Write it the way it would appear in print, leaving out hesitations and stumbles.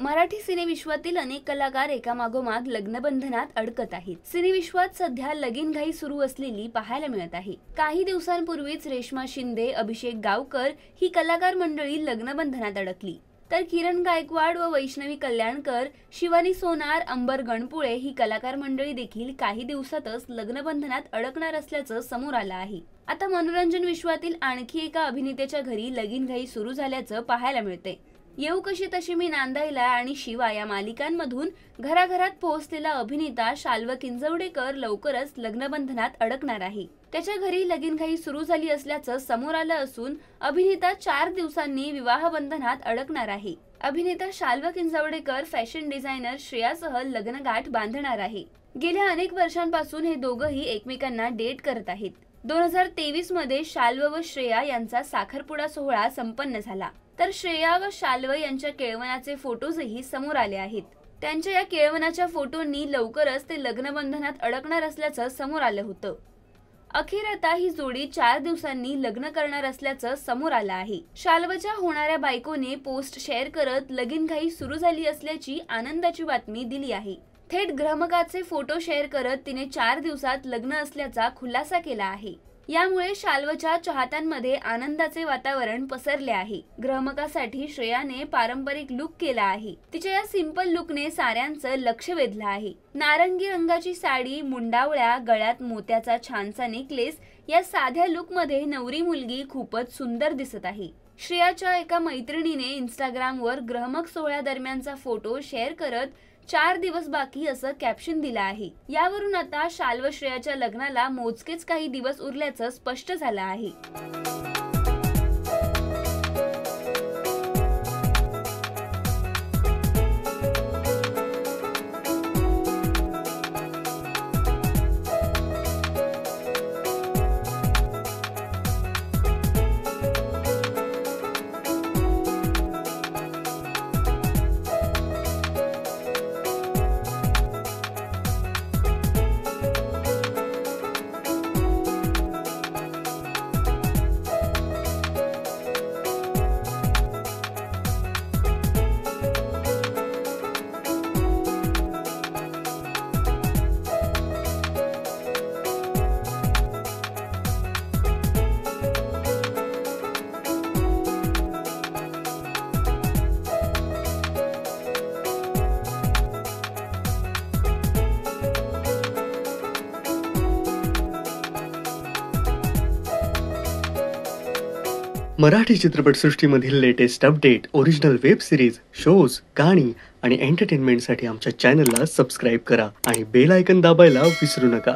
मराठी सिनेविश्वातील अनेक कलाकार एकामागोमाग लग्नबंधनात अडकत आहेत। सिनेविश्वात सध्या लगीनघाई सुरू असलेली पाहायला मिळत आहे। काही दिवसांपूर्वीच रेश्मा शिंदे, अभिषेक गावकर ही कलाकार मंडळी लग्नबंधनात अडकली, तर किरण गायकवाड व वैष्णवी कल्याणकर, शिवानी सोनार, अंबर गणपुळे ही कलाकार मंडळी देखील काही दिवसातच लग्नबंधनात अडकणार असल्याचं समोर आलं आहे। आता मनोरंजन विश्वातील आणखी एका अभिनेत्याच्या घरी लगीनघाई सुरू झाल्याचं पाहायला मिळते। येऊ कशी तशी मी नांदायला आणि शिवा या मालिकांमधून घराघरात पोहोचलेला अभिनेता शाल्व किंजवडेकर लवकरच लग्नबंधनात अडकणार आहे। त्याच्या घरी लगीनघाई सुरू झाली असल्याचं समोर आलं असून अभिनेता 4 दिवसांनी विवाह बंधनात अडकणार आहे। अभिनेता शाल्व किंजवडेकर फॅशन डिझायनर श्रेयासह लग्नगाठ बांधणार आहे। गेल्या अनेक वर्षांपासून हे दोघंही एकमेकांना डेट करत आहेत। 2023 मध्ये शाल्व व श्रेया यांचा साखरपुडा सोहळा संपन्न झाला, तर श्रेया व शाल्व यांच्या केळवणाचे फोटोजही समोर आले आहेत। त्यांच्या या केळवणाच्या फोटोंनी लवकरच ते लग्नबंधनात अडकणार असल्याचं समोर आलं होतं। अखेर आता ही जोडी 4 दिवसांनी लग्न करणार असल्याचं समोर आलं आहे। शाल्वच्या होणाऱ्या बायकोने पोस्ट शेअर करत लगीनघाई सुरू झाली असल्याची आनंदाची बातमी दिली आहे। थेट ग्रहमकाचे फोटो शेअर करत तिने 4 दिवसात लग्न असल्याचा खुलासा केला आहे। यामुळे शाल्वच्या चाहत्यांमध्ये आनंदाचे वातावरण पसरले आहे। ग्रहमकासाठी श्रेयाने पारंपरिक लुक केला आहे। तिच्या या सिंपल लुकने साऱ्यांचं लक्ष वेधलं आहे। नारंगी रंगाची साडी, मुंडावळ्या, गळ्यात मोत्याचा छानसा नेकलेस या साध्या लुकमध्ये नवरी मुलगी खूपच सुंदर दिसत आहे। श्रेयाच्या एका मैत्रिणीने इंस्टाग्रामवर ग्रहमक सोहळ्यादरम्यानचा फोटो शेअर करत 4 दिवस बाकी असं कॅप्शन दिलं आहे। यावरून आता शाल्व श्रेयाच्या लग्नाला मोजकेच काही दिवस उरल्याचं स्पष्ट झालं आहे। मराठी चित्रपटसृष्टीमधील latest update, original web series, shows, गाणी आणि एंटरटेनमेंटसाठी आमच्या चॅनलला सबस्क्राईब करा आणि बेल आयकॉन दाबायला विसरू नका।